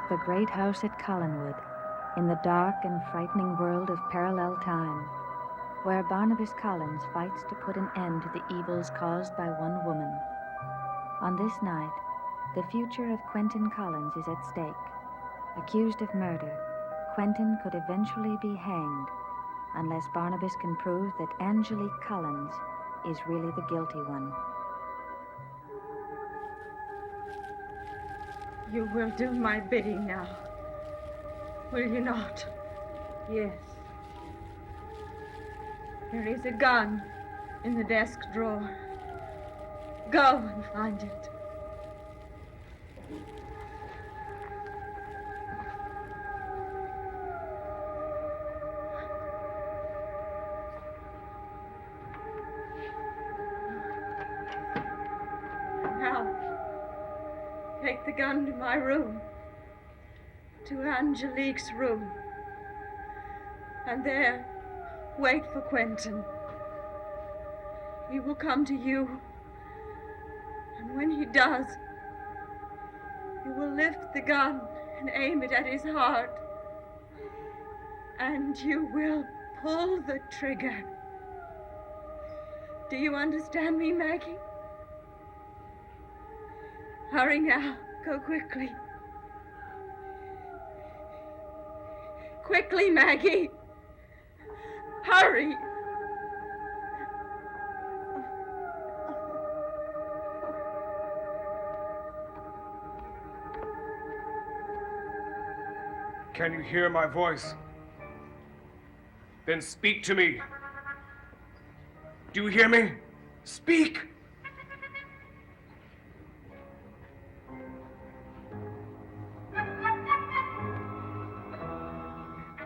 the great house at Collinwood, in the dark and frightening world of parallel time, where Barnabas Collins fights to put an end to the evils caused by one woman. On this night, the future of Quentin Collins is at stake. Accused of murder, Quentin could eventually be hanged unless Barnabas can prove that Angelique Collins is really the guilty one. You will do my bidding now, will you not? Yes. There is a gun in the desk drawer. Go and find it. Now, take the gun to my room, to Angelique's room, and there wait for Quentin. He will come to you, and when he does, you will lift the gun and aim it at his heart, and you will pull the trigger. Do you understand me, Maggie? Hurry now. Go quickly. Quickly, Maggie. Hurry. Can you hear my voice? Then speak to me. Do you hear me? Speak!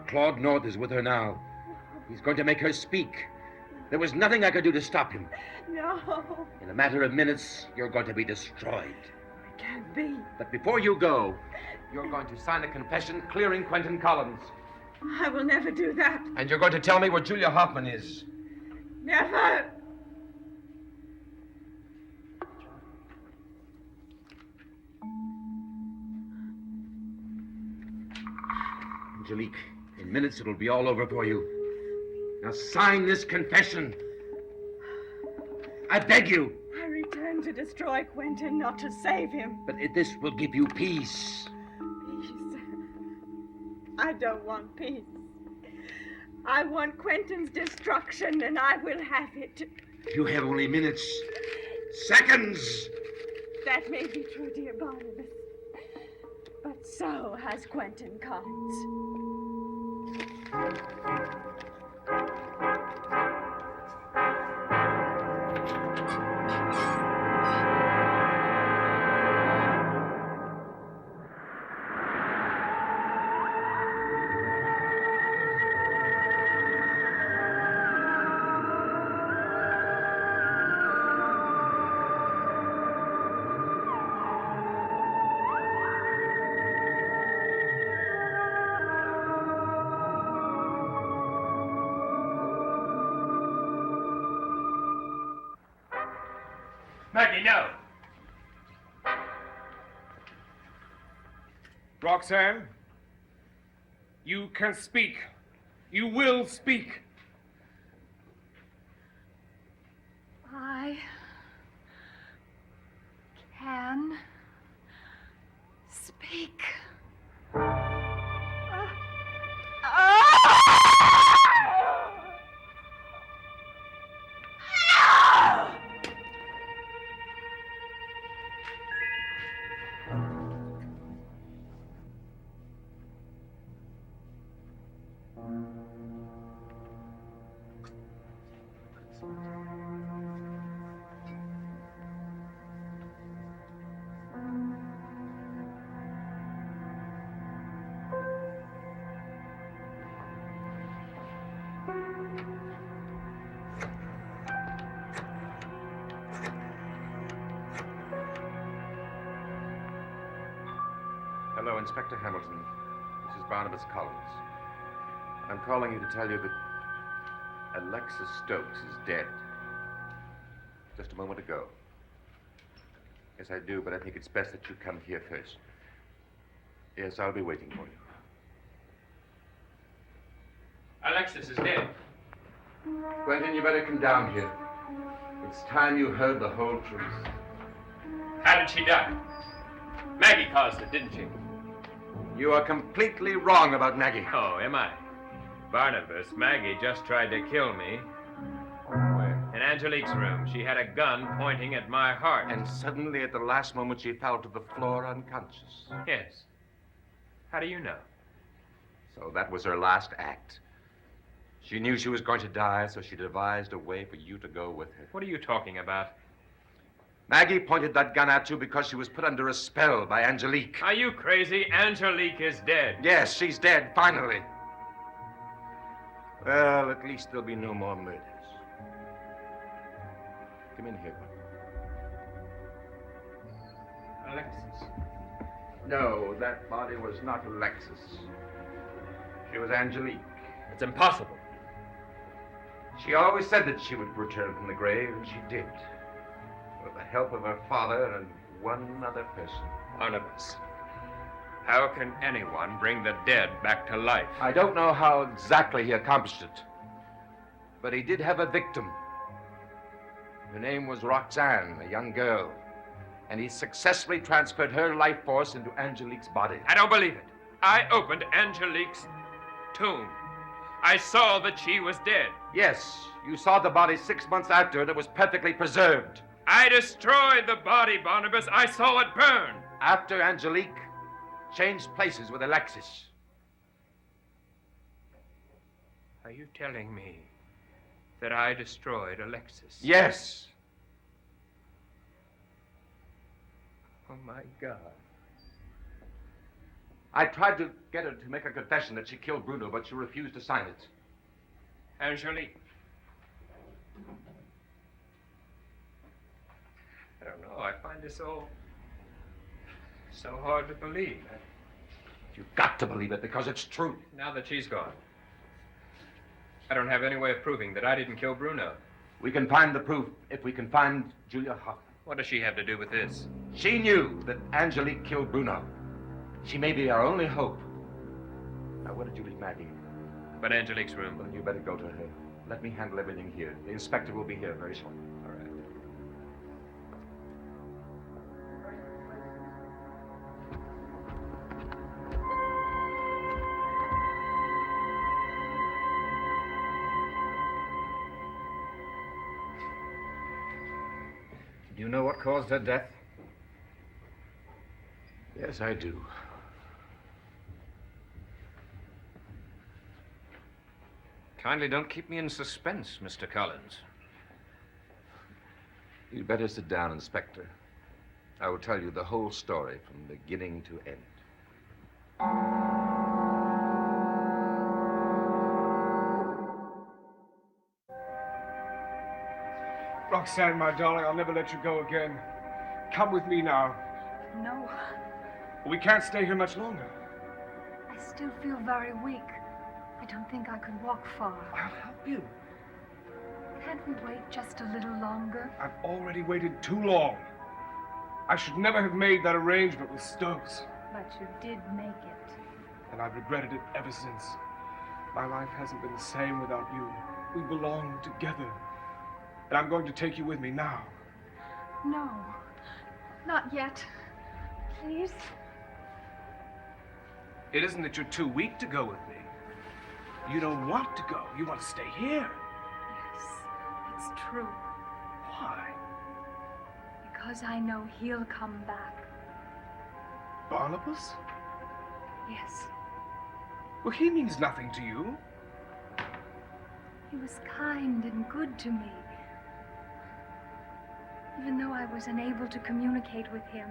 Claude North is with her now. He's going to make her speak. There was nothing I could do to stop him. No. In a matter of minutes, you're going to be destroyed. It can't be. But before you go, you're going to sign a confession clearing Quentin Collins. I will never do that. And you're going to tell me where Julia Hoffman is. Never. Angelique, in minutes it'll be all over for you. Now sign this confession. I beg you. I returned to destroy Quentin, not to save him. But this will give you peace. Peace? I don't want peace. I want Quentin's destruction, and I will have it. You have only minutes. Seconds! That may be true, dear Barnabas. But so has Quentin Collins. Maggie, no! Roxanne, you can speak. You will speak. I can speak. Hello, Inspector Hamilton. This is Barnabas Collins. I'm calling you to tell you that Alexis Stokes is dead. Just a moment ago. Yes, I do, but I think it's best that you come here first. Yes, I'll be waiting for you. Alexis is dead. Quentin, you better come down here. It's time you heard the whole truth. How did she die? Maggie caused it, didn't she? You are completely wrong about Maggie. Oh, am I? Barnabas, Maggie just tried to kill me. Where? In Angelique's room. She had a gun pointing at my heart. And suddenly, at the last moment, she fell to the floor unconscious. Yes. How do you know? So that was her last act. She knew she was going to die, so she devised a way for you to go with her. What are you talking about? Maggie pointed that gun at you because she was put under a spell by Angelique. Are you crazy? Angelique is dead. Yes, she's dead, finally. Well, at least there'll be no more murders. Come in here. Alexis. No, that body was not Alexis. She was Angelique. It's impossible. She always said that she would return from the grave, and she did. With the help of her father and one other person. Barnabas, how can anyone bring the dead back to life? I don't know how exactly he accomplished it, but he did have a victim. Her name was Roxanne, a young girl, and he successfully transferred her life force into Angelique's body. I don't believe it. I opened Angelique's tomb. I saw that she was dead. Yes, you saw the body 6 months after, and it was perfectly preserved. I destroyed the body, Barnabas. I saw it burn. After Angelique changed places with Alexis. Are you telling me that I destroyed Alexis? Yes. Oh, my God. I tried to get her to make a confession that she killed Bruno, but she refused to sign it. Angelique. I don't know. I find this all so hard to believe. You've got to believe it because it's true. Now that she's gone, I don't have any way of proving that I didn't kill Bruno. We can find the proof if we can find Julia Hoffman. What does she have to do with this? She knew that Angelique killed Bruno. She may be our only hope. Now, where did you leave Maggie? But Angelique's room. Well, you better go to her. Let me handle everything here. The inspector will be here very shortly. All right. Do you know what caused her death? Yes, I do. Kindly don't keep me in suspense, Mr. Collins. You'd better sit down, Inspector. I will tell you the whole story from beginning to end. Roxanne, my darling, I'll never let you go again. Come with me now. No, We can't stay here much longer. I still feel very weak. I don't think I could walk far. I'll help you. Can't we wait just a little longer? I've already waited too long. I should never have made that arrangement with Stokes, But you did make it. and I've regretted it ever since. My life hasn't been the same without you. We belong together. And I'm going to take you with me now. No, not yet. Please? It isn't that you're too weak to go with me. You don't want to go. You want to stay here. Yes, it's true. Why? Because I know he'll come back. Barnabas? Yes, Well, he means nothing to you. he was kind and good to me. Even though I was unable to communicate with him,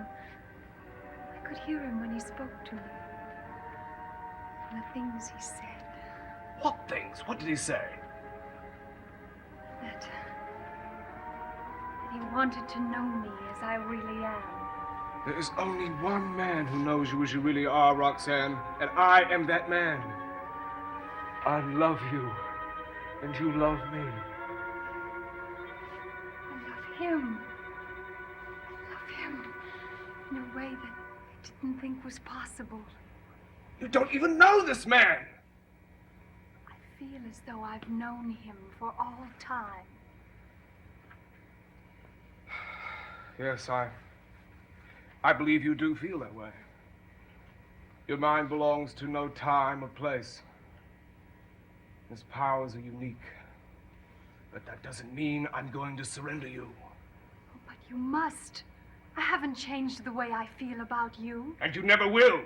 I could hear him when he spoke to me. And the things he said. What things? What did he say? That he wanted to know me as I really am. There is only one man who knows you as you really are, Roxanne, and I am that man. I love you, and you love me. I love him. I love him in a way that I didn't think was possible. You don't even know this man! I feel as though I've known him for all time. Yes, I believe you do feel that way. Your mind belongs to no time or place. His powers are unique. But that doesn't mean I'm going to surrender you. Oh, but you must. I haven't changed the way I feel about you. And you never will.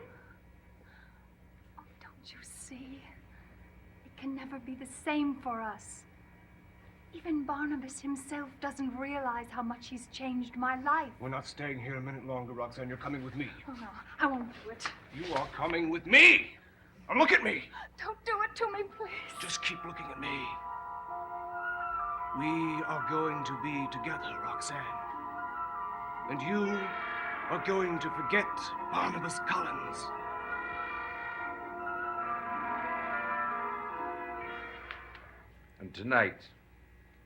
Oh, don't you see? It can never be the same for us. Even Barnabas himself doesn't realize how much he's changed my life. We're not staying here a minute longer, Roxanne. You're coming with me. Oh, no, I won't do it. You are coming with me. Now look at me. Don't do it to me, please. Just keep looking at me. We are going to be together, Roxanne. And you are going to forget Barnabas Collins. And tonight,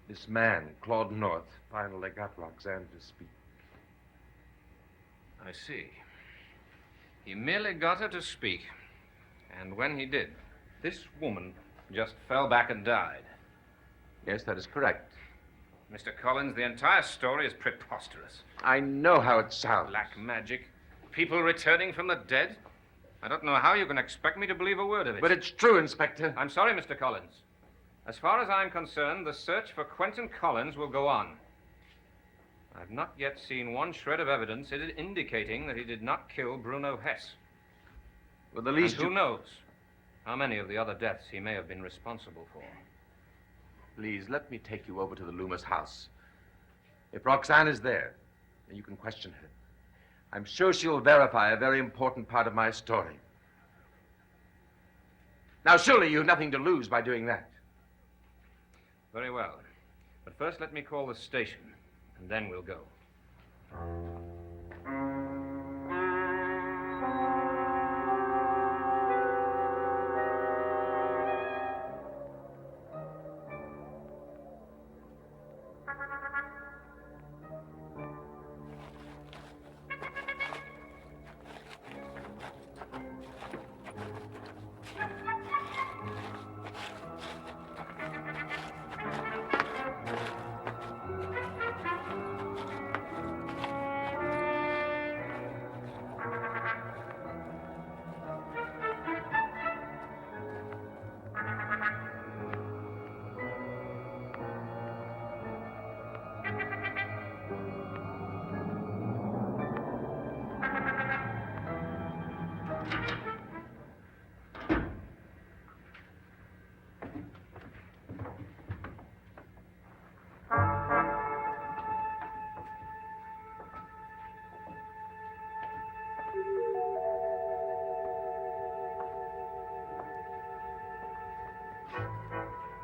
this man, Claude North, finally got Roxanne to speak. I see. He merely got her to speak. And when he did, this woman just fell back and died. Yes, that is correct. Mr. Collins, the entire story is preposterous. I know how it sounds. Black magic. People returning from the dead. I don't know how you can expect me to believe a word of it. But it's true, Inspector. I'm sorry, Mr. Collins. As far as I'm concerned, the search for Quentin Collins will go on. I've not yet seen one shred of evidence indicating that he did not kill Bruno Hess. Well, the least and who knows how many of the other deaths he may have been responsible for. Please, let me take you over to the Loomis house. If Roxanne is there, then you can question her. I'm sure she'll verify a very important part of my story. Now, surely you have nothing to lose by doing that. Very well. But first, let me call the station, and then we'll go.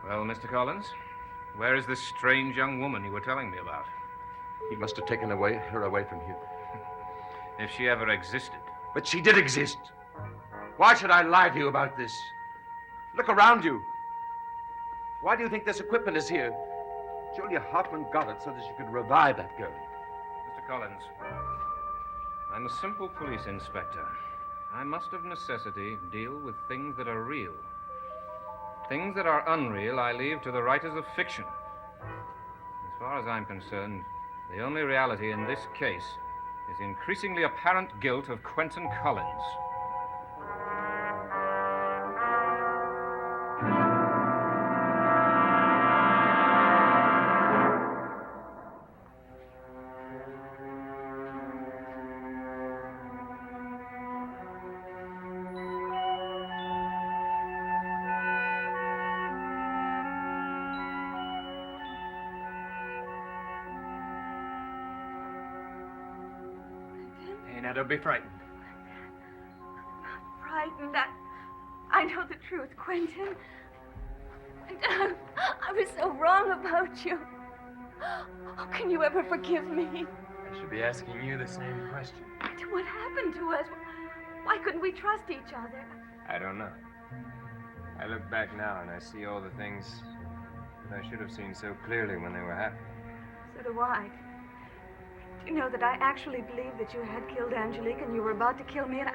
Well, Mr. Collins, where is this strange young woman you were telling me about? He must have taken her away from here. If she ever existed. But she did exist. Why should I lie to you about this? Look around you. Why do you think this equipment is here? Julia Hoffman got it so that she could revive that girl. Mr. Collins, I'm a simple police inspector. I must of necessity deal with things that are real. Things that are unreal, I leave to the writers of fiction. As far as I'm concerned, the only reality in this case is the increasingly apparent guilt of Quentin Collins. Now, don't be frightened. Frightened. I know the truth, Quentin. I was so wrong about you. How can you ever forgive me? I should be asking you the same question. What happened to us? Why couldn't we trust each other? I don't know. I look back now and I see all the things that I should have seen so clearly when they were happening. So do I. You know that I actually believed that you had killed Angelique and you were about to kill me, and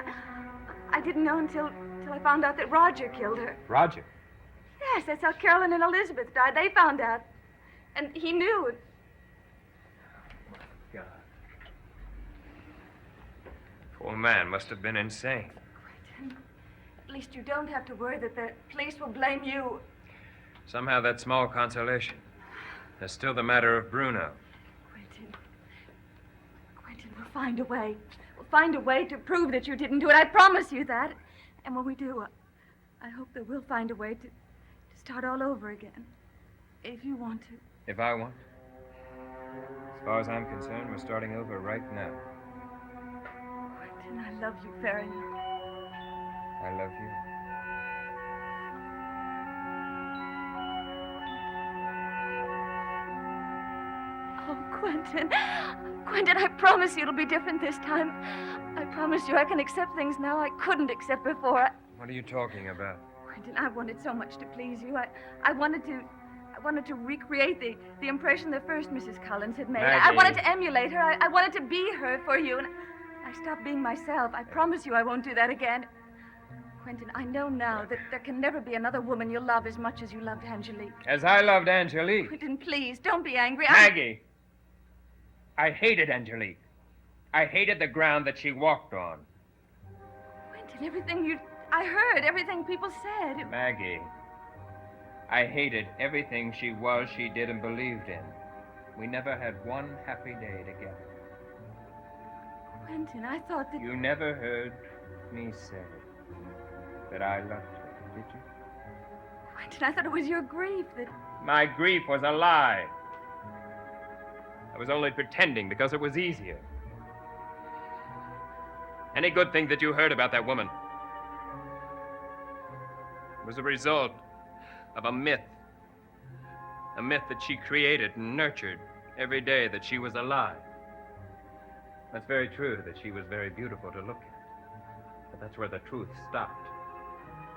I didn't know until Well, I found out that Roger killed her. Roger? Yes, that's how Carolyn and Elizabeth died. They found out. And he knew. God. Poor man must have been insane. Quentin, at least you don't have to worry that the police will blame you. Somehow that's small consolation. There's still the matter of Bruno. Quentin, we'll find a way. We'll find a way to prove that you didn't do it. I promise you that. And when we do, I hope that we'll find a way to start all over again. If you want to. If I want. As far as I'm concerned, we're starting over right now. Quentin, I love you very much. I love you. Oh, Quentin. Quentin, I promise you it'll be different this time. I promise you I can accept things now I couldn't accept before. What are you talking about? Quentin, I wanted so much to please you. I wanted to recreate the impression the first Mrs. Collins had made. I Maggie. wanted to emulate her. I wanted to be her for you, and I stopped being myself. I promise you I won't do that again. Quentin, I know now that there can never be another woman you'll love as much as you loved Angelique. As I loved Angelique. Quentin, please, don't be angry. Maggie! I hated Angelique. I hated the ground that she walked on. Quentin, I heard everything people said. Maggie. I hated everything she was, she did, and believed in. We never had one happy day together. Quentin, I thought that... You never heard me say that I loved her, did you? Quentin, I thought it was your grief that... My grief was a lie. I was only pretending because it was easier. Any good thing that you heard about that woman was a result of a myth. A myth that she created and nurtured every day that she was alive. That's very true that she was very beautiful to look at. But that's where the truth stopped.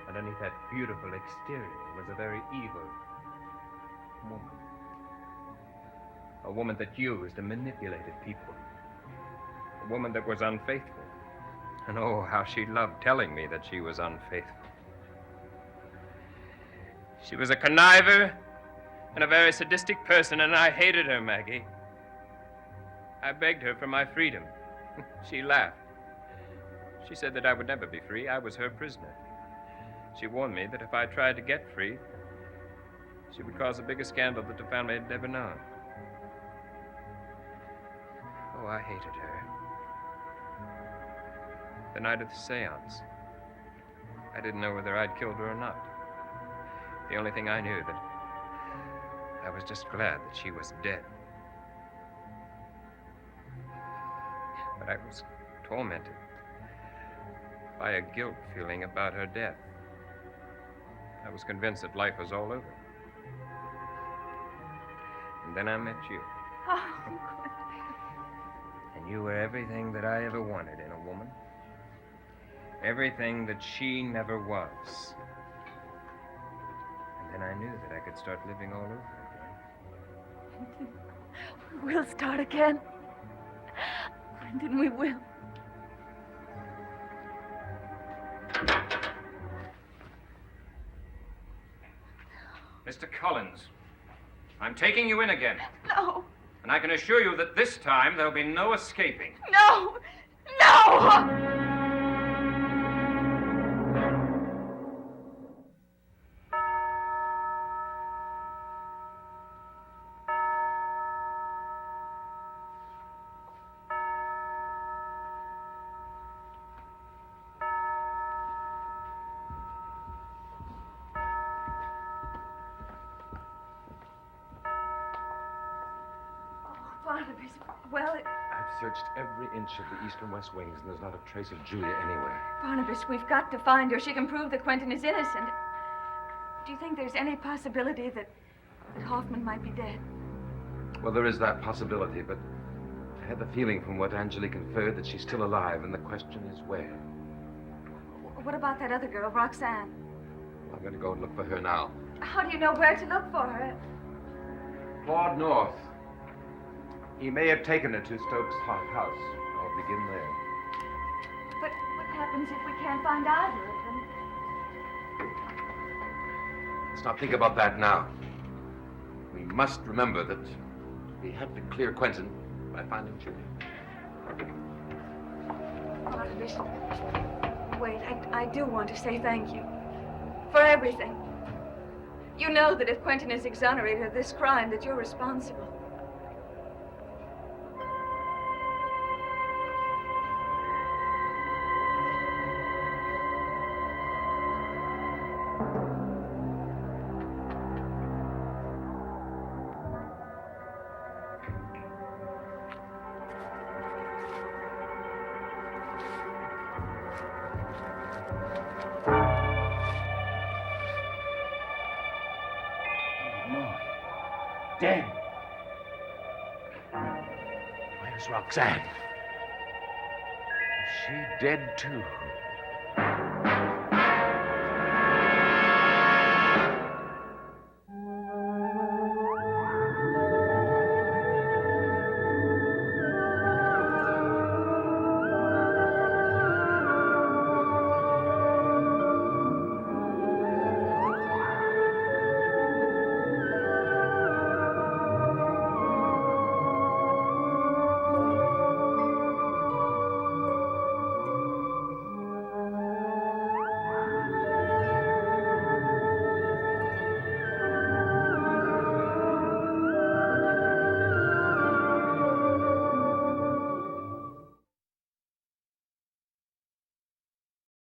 Underneath that beautiful exterior was a very evil woman. A woman that used and manipulated people. A woman that was unfaithful. And oh, how she loved telling me that she was unfaithful. She was a conniver and a very sadistic person, and I hated her, Maggie. I begged her for my freedom. She laughed. She said that I would never be free. I was her prisoner. She warned me that if I tried to get free, she would cause the biggest scandal that the family had ever known. Oh, I hated her. The night of the seance, I didn't know whether I'd killed her or not. The only thing I knew that I was just glad that she was dead. But I was tormented by a guilt feeling about her death. I was convinced that life was all over. And then I met you. Oh, And you were everything that I ever wanted in a woman. Everything that she never was. And then I knew that I could start living all over again. we'll start again. Quentin, we will. Mr. Collins, I'm taking you in again. No, And I can assure you that this time there'll be no escaping. no, no! Barnabas, well, I've searched every inch of the east and west wings, and there's not a trace of Julia anywhere. Barnabas, we've got to find her. She can prove that Quentin is innocent. Do you think there's any possibility that Hoffman might be dead? Well, there is that possibility, but I had the feeling from what Angelique inferred that she's still alive, and the question is where. What about that other girl, Roxanne? I'm going to go and look for her now. How do you know where to look for her? Claude North. He may have taken her to Stokes' house. I'll begin there. But what happens if we can't find either of them? Let's not think about that now. We must remember that we have to clear Quentin by finding Julia. Barnabas, wait, I do want to say thank you for everything. You know that if Quentin is exonerated of this crime, that you're responsible. Dead. Where's Roxanne? Is she dead too?